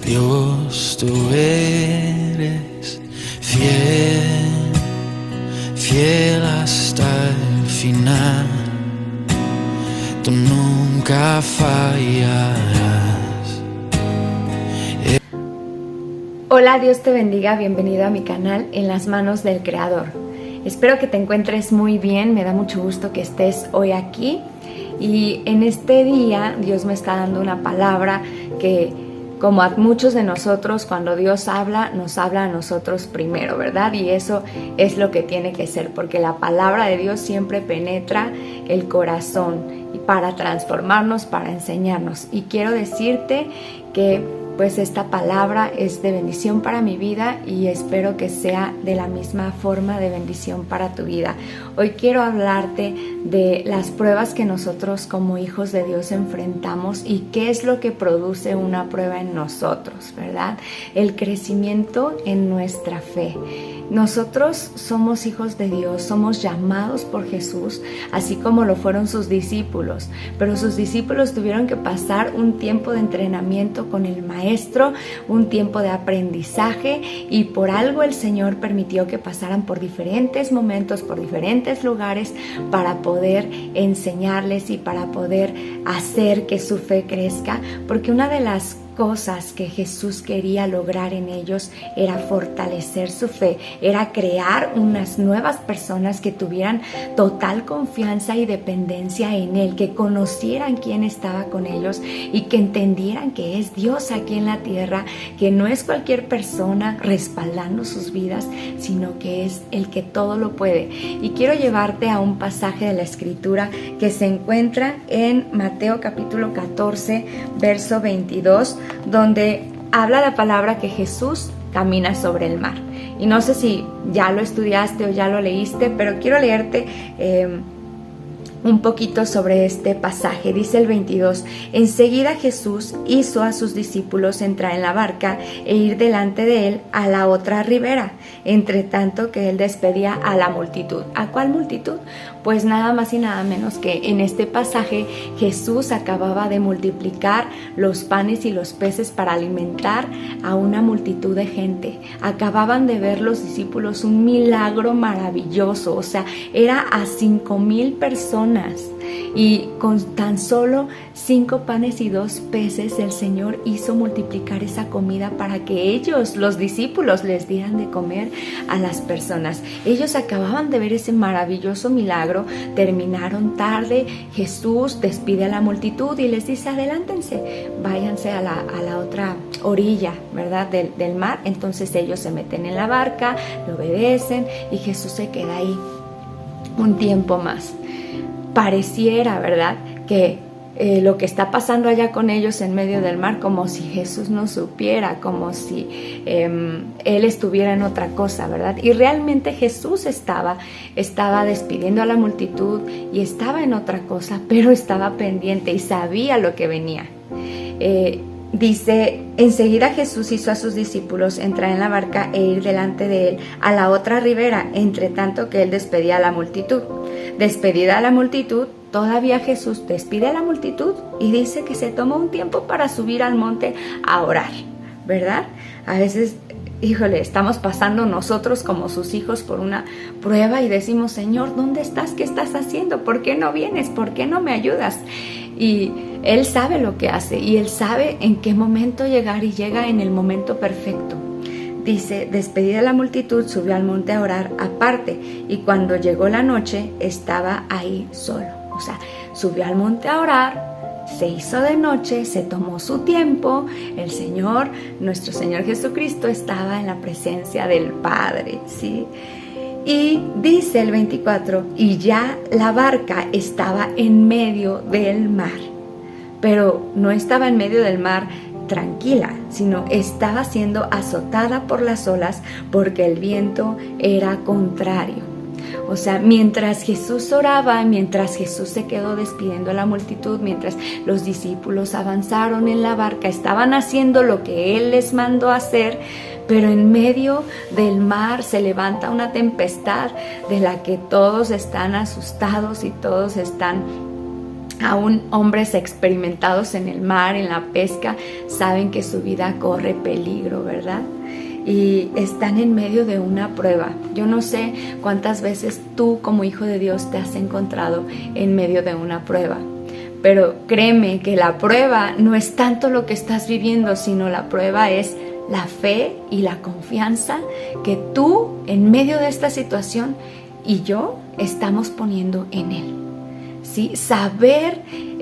Dios, tú eres fiel, fiel hasta el final. Tú nunca fallarás. Hola, Dios te bendiga, bienvenido a mi canal En las manos del Creador. Espero que te encuentres muy bien, me da mucho gusto que estés hoy aquí. Y en este día Dios me está dando una palabra que, como a muchos de nosotros, cuando Dios habla, nos habla a nosotros primero, ¿verdad? Y eso es lo que tiene que ser, porque la palabra de Dios siempre penetra el corazón y para transformarnos, para enseñarnos. Y quiero decirte que pues esta palabra es de bendición para mi vida y espero que sea de la misma forma de bendición para tu vida. Hoy quiero hablarte de las pruebas que nosotros como hijos de Dios enfrentamos y qué es lo que produce una prueba en nosotros, ¿verdad? El crecimiento en nuestra fe. Nosotros somos hijos de Dios, somos llamados por Jesús, así como lo fueron sus discípulos, pero sus discípulos tuvieron que pasar un tiempo de entrenamiento con el Maestro, un tiempo de aprendizaje, y por algo el Señor permitió que pasaran por diferentes momentos, por diferentes lugares, para poder enseñarles y para poder hacer que su fe crezca, porque una de las cosas que Jesús quería lograr en ellos era fortalecer su fe, era crear unas nuevas personas que tuvieran total confianza y dependencia en Él, que conocieran quién estaba con ellos y que entendieran que es Dios aquí en la tierra, que no es cualquier persona respaldando sus vidas, sino que es el que todo lo puede. Y quiero llevarte a un pasaje de la Escritura que se encuentra en Mateo capítulo 14, verso 22, donde habla la palabra que Jesús camina sobre el mar. Y no sé si ya lo estudiaste o ya lo leíste, pero quiero leerte un poquito sobre este pasaje. Dice el 22: enseguida Jesús hizo a sus discípulos entrar en la barca e ir delante de él a la otra ribera, entre tanto que él despedía a la multitud. ¿A cuál multitud? Pues nada más y nada menos que en este pasaje Jesús acababa de multiplicar los panes y los peces para alimentar a una multitud de gente. Acababan de ver los discípulos un milagro maravilloso, o sea, era a 5,000 personas. Y con tan solo 5 panes y 2 peces el Señor hizo multiplicar esa comida para que ellos, los discípulos, les dieran de comer a las personas. Ellos acababan de ver ese maravilloso milagro, terminaron tarde. Jesús despide a la multitud y les dice: adelántense, váyanse a la otra orilla, ¿verdad? Del mar. Entonces ellos se meten en la barca, le obedecen y Jesús se queda ahí un tiempo más. Pareciera, ¿verdad?, que lo que está pasando allá con ellos en medio del mar, como si Jesús no supiera, como si Él estuviera en otra cosa, ¿verdad? Y realmente Jesús estaba despidiendo a la multitud y estaba en otra cosa, pero estaba pendiente y sabía lo que venía. Dice: enseguida Jesús hizo a sus discípulos entrar en la barca e ir delante de él a la otra ribera, entre tanto que él despedía a la multitud. Despedida a la multitud, todavía Jesús despide a la multitud y dice que se tomó un tiempo para subir al monte a orar, ¿verdad? A veces, híjole, estamos pasando nosotros como sus hijos por una prueba y decimos: Señor, ¿dónde estás? ¿Qué estás haciendo? ¿Por qué no vienes? ¿Por qué no me ayudas? Y Él sabe lo que hace y Él sabe en qué momento llegar, y llega en el momento perfecto. Dice: despedida la multitud, subió al monte a orar aparte, y cuando llegó la noche estaba ahí solo. O sea, subió al monte a orar, se hizo de noche, se tomó su tiempo. El Señor, nuestro Señor Jesucristo, estaba en la presencia del Padre, ¿sí? Y dice el 24: y ya la barca estaba en medio del mar, pero no estaba en medio del mar tranquila, sino estaba siendo azotada por las olas porque el viento era contrario. O sea, mientras Jesús oraba, mientras Jesús se quedó despidiendo a la multitud, mientras los discípulos avanzaron en la barca, estaban haciendo lo que Él les mandó hacer, pero en medio del mar se levanta una tempestad de la que todos están asustados y todos están Aún hombres experimentados en el mar, en la pesca, saben que su vida corre peligro, ¿verdad? Y están en medio de una prueba. Yo no sé cuántas veces tú como hijo de Dios te has encontrado en medio de una prueba, pero créeme que la prueba no es tanto lo que estás viviendo, sino la prueba es la fe y la confianza que tú en medio de esta situación y yo estamos poniendo en Él. ¿Sí? Saber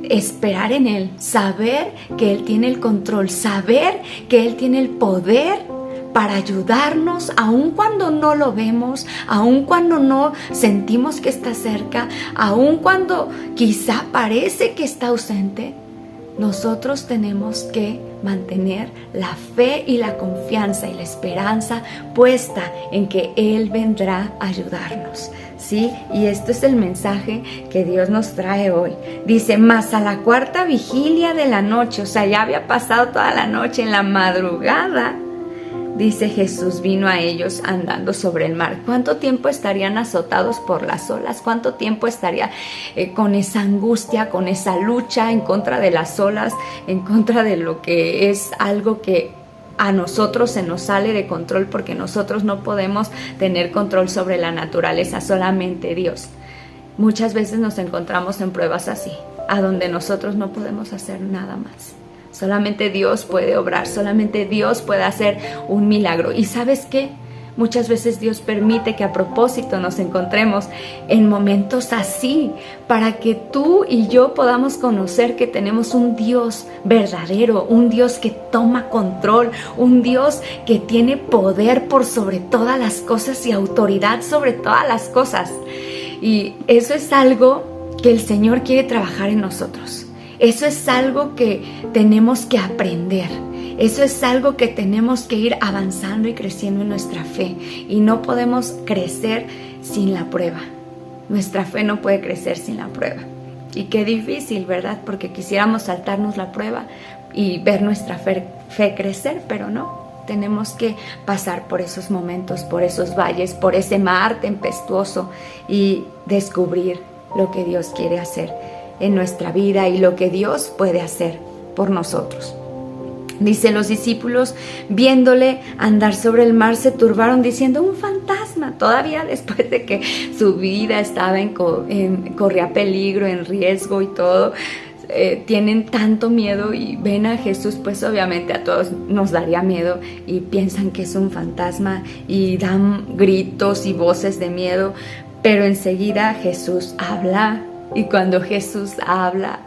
esperar en Él, saber que Él tiene el control, saber que Él tiene el poder para ayudarnos, aun cuando no lo vemos, aun cuando no sentimos que está cerca, aun cuando quizá parece que está ausente. Nosotros tenemos que mantener la fe y la confianza y la esperanza puesta en que Él vendrá a ayudarnos, ¿sí? Y esto es el mensaje que Dios nos trae hoy. Dice, mas a la cuarta vigilia de la noche, o sea, ya había pasado toda la noche, en la madrugada, dice, Jesús vino a ellos andando sobre el mar. ¿Cuánto tiempo estarían azotados por las olas? ¿Cuánto tiempo estaría con esa angustia, con esa lucha en contra de las olas, en contra de lo que es algo que a nosotros se nos sale de control, porque nosotros no podemos tener control sobre la naturaleza, solamente Dios? Muchas veces nos encontramos en pruebas así, a donde nosotros no podemos hacer nada más. Solamente Dios puede obrar, solamente Dios puede hacer un milagro. ¿Y sabes qué? Muchas veces Dios permite que a propósito nos encontremos en momentos así, para que tú y yo podamos conocer que tenemos un Dios verdadero, un Dios que toma control, un Dios que tiene poder por sobre todas las cosas y autoridad sobre todas las cosas. Y eso es algo que el Señor quiere trabajar en nosotros. Eso es algo que tenemos que aprender. Eso es algo que tenemos que ir avanzando y creciendo en nuestra fe. Y no podemos crecer sin la prueba. Nuestra fe no puede crecer sin la prueba. Y qué difícil, ¿verdad? Porque quisiéramos saltarnos la prueba y ver nuestra fe crecer, pero no. Tenemos que pasar por esos momentos, por esos valles, por ese mar tempestuoso y descubrir lo que Dios quiere hacer en nuestra vida y lo que Dios puede hacer por nosotros. Dice, los discípulos, viéndole andar sobre el mar, se turbaron diciendo, un fantasma. Todavía después de que su vida estaba corría peligro, en riesgo y todo, tienen tanto miedo y ven a Jesús, pues obviamente a todos nos daría miedo y piensan que es un fantasma y dan gritos y voces de miedo, pero enseguida Jesús habla. Y cuando Jesús habla,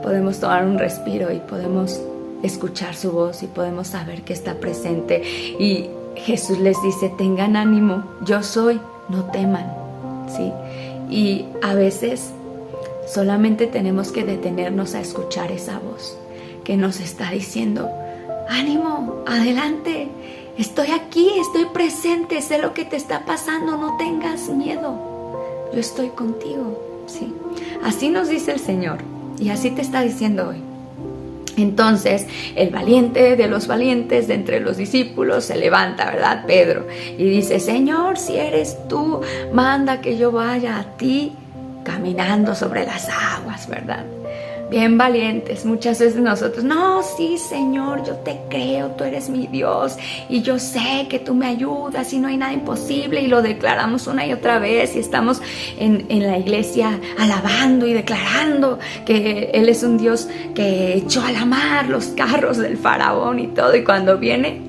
podemos tomar un respiro y podemos escuchar su voz y podemos saber que está presente. Y Jesús les dice, tengan ánimo, yo soy, no teman, ¿sí? Y a veces solamente tenemos que detenernos a escuchar esa voz que nos está diciendo, ánimo, adelante, estoy aquí, estoy presente, sé lo que te está pasando, no tengas miedo. Yo estoy contigo, ¿sí? Así nos dice el Señor y así te está diciendo hoy. Entonces, el valiente de los valientes de entre los discípulos se levanta, ¿verdad? Pedro, y dice, Señor, si eres tú, manda que yo vaya a ti caminando sobre las aguas, ¿verdad? Bien valientes. Muchas veces nosotros, no, sí, Señor, yo te creo, tú eres mi Dios y yo sé que tú me ayudas y no hay nada imposible, y lo declaramos una y otra vez y estamos en la iglesia alabando y declarando que Él es un Dios que echó a la mar los carros del faraón y todo, y cuando viene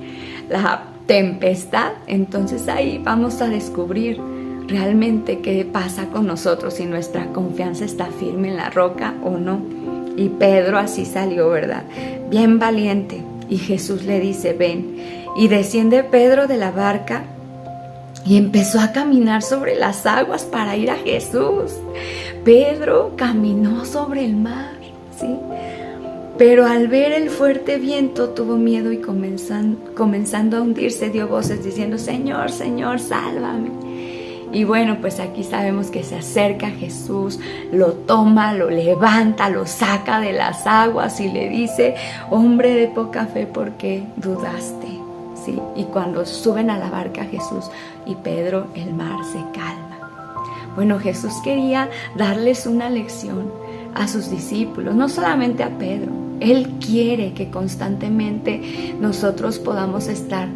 la tempestad, entonces ahí vamos a descubrir realmente qué pasa con nosotros, si nuestra confianza está firme en la roca o no. Y Pedro así salió, ¿verdad? Bien valiente. Y Jesús le dice, ven. Y desciende Pedro de la barca y empezó a caminar sobre las aguas para ir a Jesús. Pedro caminó sobre el mar, ¿sí? Pero al ver el fuerte viento tuvo miedo y comenzando a hundirse dio voces diciendo, Señor, Señor, sálvame. Y bueno, pues aquí sabemos que se acerca a Jesús, lo toma, lo levanta, lo saca de las aguas y le dice, hombre de poca fe, ¿por qué dudaste? ¿Sí? Y cuando suben a la barca Jesús y Pedro, el mar se calma. Bueno, Jesús quería darles una lección, a sus discípulos, no solamente a Pedro. Él quiere que constantemente nosotros podamos estar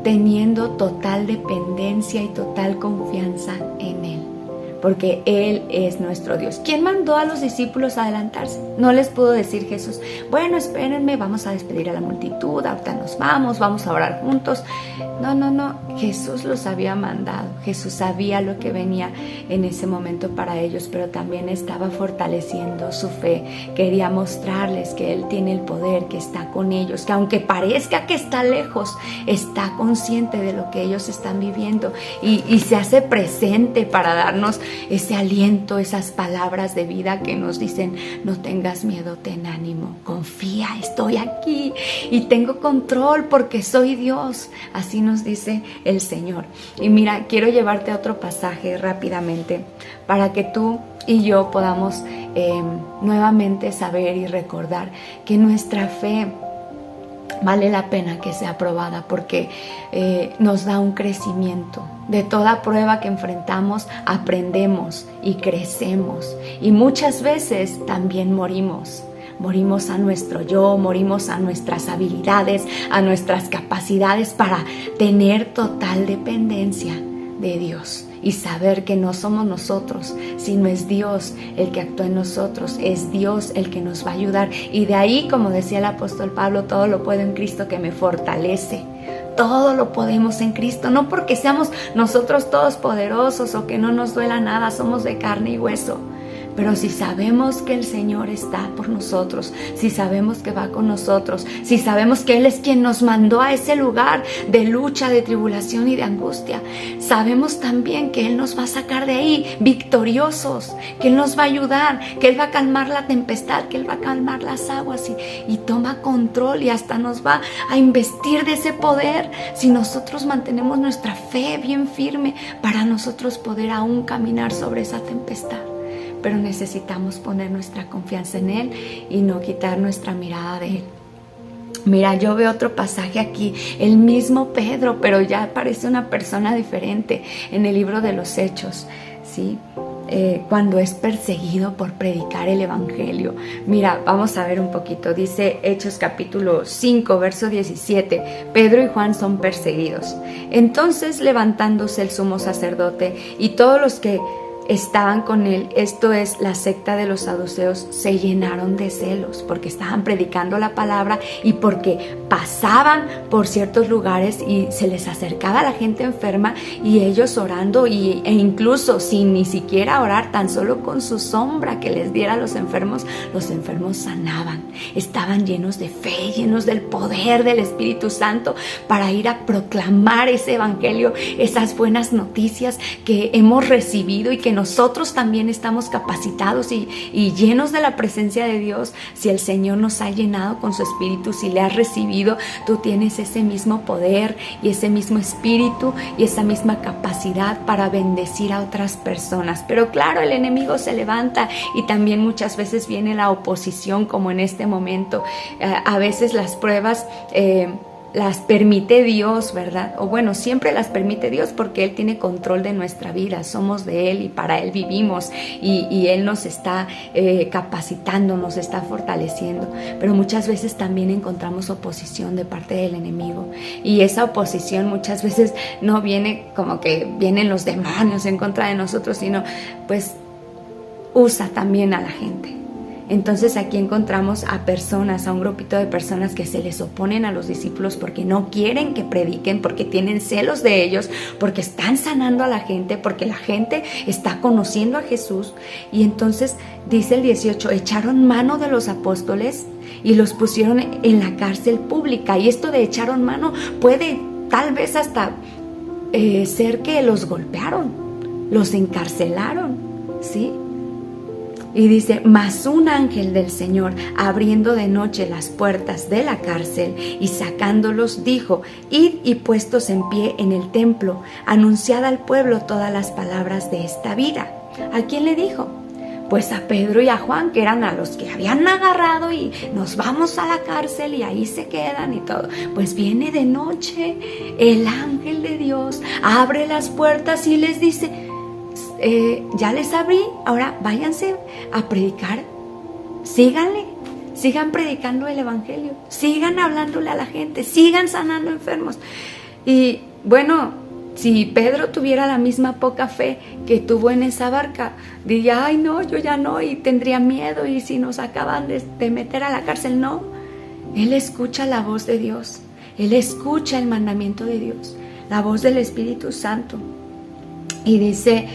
teniendo total dependencia y total confianza en Él, porque Él es nuestro Dios. ¿Quién mandó a los discípulos a adelantarse? No les pudo decir Jesús, bueno, espérenme, vamos a despedir a la multitud, ahorita nos vamos a orar juntos. No, Jesús los había mandado. Jesús sabía lo que venía en ese momento para ellos, pero también estaba fortaleciendo su fe. Quería mostrarles que Él tiene el poder, que está con ellos, que aunque parezca que está lejos, está consciente de lo que ellos están viviendo y se hace presente para darnos ese aliento, esas palabras de vida que nos dicen, no tengas miedo, ten ánimo, confía, estoy aquí y tengo control porque soy Dios. Así nos dice el Señor. Y mira, quiero llevarte a otro pasaje rápidamente para que tú y yo podamos nuevamente saber y recordar que nuestra fe vale la pena que sea probada, porque nos da un crecimiento. De toda prueba que enfrentamos aprendemos y crecemos, y muchas veces también morimos. Morimos a nuestro yo, morimos a nuestras habilidades, a nuestras capacidades para tener total dependencia de Dios y saber que no somos nosotros, sino es Dios el que actúa en nosotros, es Dios el que nos va a ayudar. Y de ahí, como decía el apóstol Pablo, todo lo puedo en Cristo que me fortalece. Todo lo podemos en Cristo, no porque seamos nosotros todos poderosos o que no nos duela nada, somos de carne y hueso. Pero si sabemos que el Señor está por nosotros, si sabemos que va con nosotros, si sabemos que Él es quien nos mandó a ese lugar de lucha, de tribulación y de angustia, sabemos también que Él nos va a sacar de ahí victoriosos, que Él nos va a ayudar, que Él va a calmar la tempestad, que Él va a calmar las aguas y toma control y hasta nos va a investir de ese poder si nosotros mantenemos nuestra fe bien firme para nosotros poder aún caminar sobre esa tempestad. Pero necesitamos poner nuestra confianza en Él y no quitar nuestra mirada de Él. Mira, yo veo otro pasaje aquí, el mismo Pedro, pero ya parece una persona diferente en el libro de los Hechos, ¿sí? Cuando es perseguido por predicar el Evangelio. Mira, vamos a ver un poquito. Dice Hechos capítulo 5, verso 17. Pedro y Juan son perseguidos. Entonces, levantándose el sumo sacerdote y todos los que estaban con él, esto es la secta de los saduceos, se llenaron de celos porque estaban predicando la palabra y porque pasaban por ciertos lugares y se les acercaba a la gente enferma y ellos orando e incluso sin ni siquiera orar, tan solo con su sombra que les diera a los enfermos sanaban. Estaban llenos de fe, llenos del poder del Espíritu Santo para ir a proclamar ese evangelio, esas buenas noticias que hemos recibido y que nosotros también estamos capacitados y llenos de la presencia de Dios. Si el Señor nos ha llenado con su Espíritu, si le has recibido, tú tienes ese mismo poder y ese mismo Espíritu y esa misma capacidad para bendecir a otras personas. Pero claro, el enemigo se levanta y también muchas veces viene la oposición, como en este momento. A veces las pruebas las permite Dios, ¿verdad? O bueno, siempre las permite Dios porque Él tiene control de nuestra vida, somos de Él y para Él vivimos y Él nos está capacitando, nos está fortaleciendo, pero muchas veces también encontramos oposición de parte del enemigo y esa oposición muchas veces no viene como que vienen los demonios en contra de nosotros, sino pues usa también a la gente. Entonces aquí encontramos a personas, a un grupito de personas que se les oponen a los discípulos porque no quieren que prediquen, porque tienen celos de ellos, porque están sanando a la gente, porque la gente está conociendo a Jesús. Y entonces dice el 18, echaron mano de los apóstoles y los pusieron en la cárcel pública. Y esto de echaron mano puede tal vez hasta ser que los golpearon, los encarcelaron, ¿sí? Y dice, mas un ángel del Señor, abriendo de noche las puertas de la cárcel y sacándolos, dijo, id y puestos en pie en el templo, anunciad al pueblo todas las palabras de esta vida. ¿A quién le dijo? Pues a Pedro y a Juan, que eran a los que habían agarrado y nos vamos a la cárcel y ahí se quedan y todo. Pues viene de noche el ángel de Dios, abre las puertas y les dice, ya les abrí, ahora váyanse a predicar síganle, sigan predicando el evangelio, sigan hablándole a la gente, sigan sanando enfermos. Y bueno, si Pedro tuviera la misma poca fe que tuvo en esa barca, diría, ay no, yo ya no, y tendría miedo, y si nos acaban de meter a la cárcel. No, él escucha la voz de Dios, él escucha el mandamiento de Dios, la voz del Espíritu Santo. Y dice,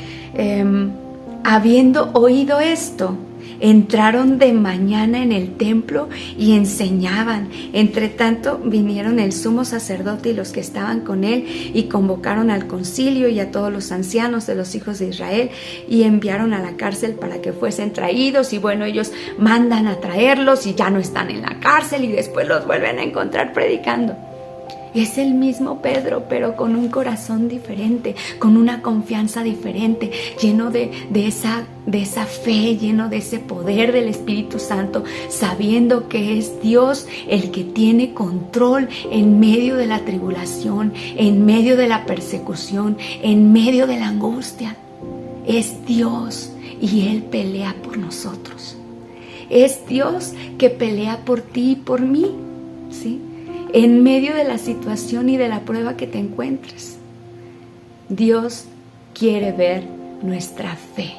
habiendo oído esto, entraron de mañana en el templo y enseñaban. Entre tanto vinieron el sumo sacerdote y los que estaban con él, y convocaron al concilio y a todos los ancianos de los hijos de Israel, y enviaron a la cárcel para que fuesen traídos. Y bueno, ellos mandan a traerlos y ya no están en la cárcel, y después los vuelven a encontrar predicando. Es el mismo Pedro, pero con un corazón diferente, con una confianza diferente, lleno de esa fe, lleno de ese poder del Espíritu Santo, sabiendo que es Dios el que tiene control en medio de la tribulación, en medio de la persecución, en medio de la angustia. Es Dios y Él pelea por nosotros. Es Dios que pelea por ti y por mí, ¿sí? En medio de la situación y de la prueba que te encuentres, Dios quiere ver nuestra fe.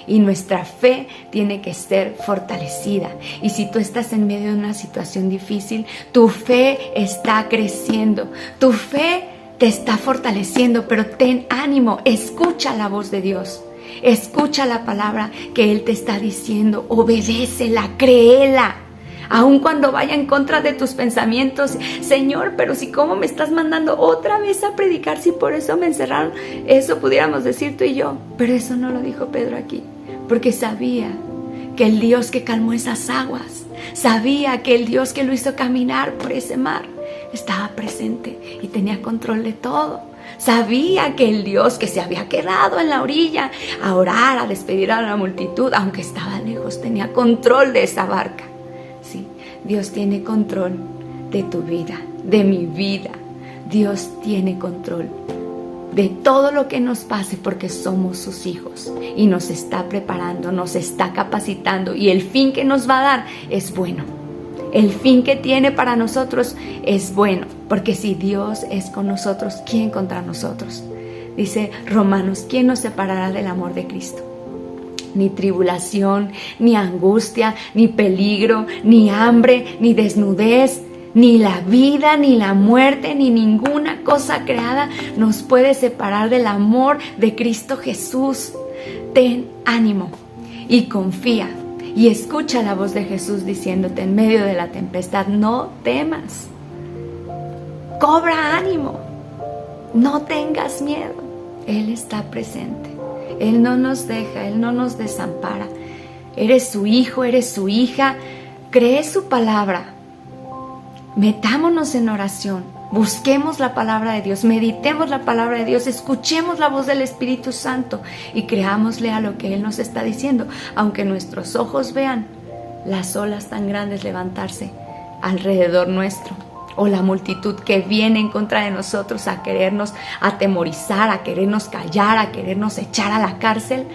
Y nuestra fe tiene que ser fortalecida. Y si tú estás en medio de una situación difícil, tu fe está creciendo. Tu fe te está fortaleciendo, pero ten ánimo, escucha la voz de Dios. Escucha la palabra que Él te está diciendo, obedécela, créela. Aun cuando vaya en contra de tus pensamientos, Señor, pero si cómo me estás mandando otra vez a predicar, si por eso me encerraron, eso pudiéramos decir tú y yo. Pero eso no lo dijo Pedro aquí, porque sabía que el Dios que calmó esas aguas, sabía que el Dios que lo hizo caminar por ese mar, estaba presente y tenía control de todo. Sabía que el Dios que se había quedado en la orilla a orar, a despedir a la multitud, aunque estaba lejos, tenía control de esa barca. Sí, Dios tiene control de tu vida, de mi vida. Dios tiene control de todo lo que nos pase, porque somos sus hijos y nos está preparando, nos está capacitando, y el fin que nos va a dar es bueno. El fin que tiene para nosotros es bueno, porque si Dios es con nosotros, ¿quién contra nosotros? Dice Romanos, ¿quién nos separará del amor de Cristo? Ni tribulación, ni angustia, ni peligro, ni hambre, ni desnudez, ni la vida, ni la muerte, ni ninguna cosa creada nos puede separar del amor de Cristo Jesús. Ten ánimo y confía, y escucha la voz de Jesús diciéndote en medio de la tempestad, no temas, cobra ánimo, no tengas miedo. Él está presente. Él no nos deja, Él no nos desampara. Eres su hijo, eres su hija. Cree su palabra. Metámonos en oración. Busquemos la palabra de Dios. Meditemos la palabra de Dios. Escuchemos la voz del Espíritu Santo y creámosle a lo que Él nos está diciendo. Aunque nuestros ojos vean las olas tan grandes levantarse alrededor nuestro, o la multitud que viene en contra de nosotros a querernos atemorizar, a querernos callar, a querernos echar a la cárcel,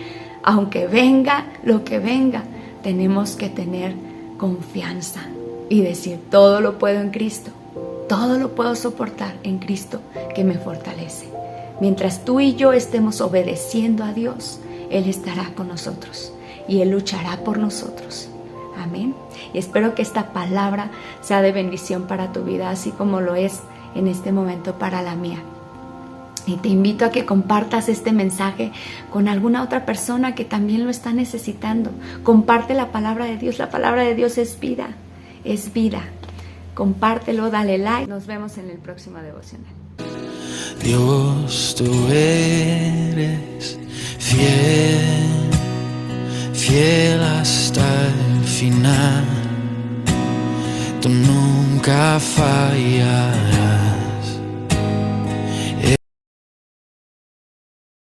aunque venga lo que venga, tenemos que tener confianza y decir, todo lo puedo en Cristo, todo lo puedo soportar en Cristo que me fortalece. Mientras tú y yo estemos obedeciendo a Dios, Él estará con nosotros y Él luchará por nosotros. Amén. Y espero que esta palabra sea de bendición para tu vida, así como lo es en este momento para la mía. Y te invito a que compartas este mensaje con alguna otra persona que también lo está necesitando. Comparte la palabra de Dios. La palabra de Dios es vida. Es vida. Compártelo, dale like. Nos vemos en el próximo devocional. Dios, tú eres fiel, fiel hasta el final. Tú nunca fallarás.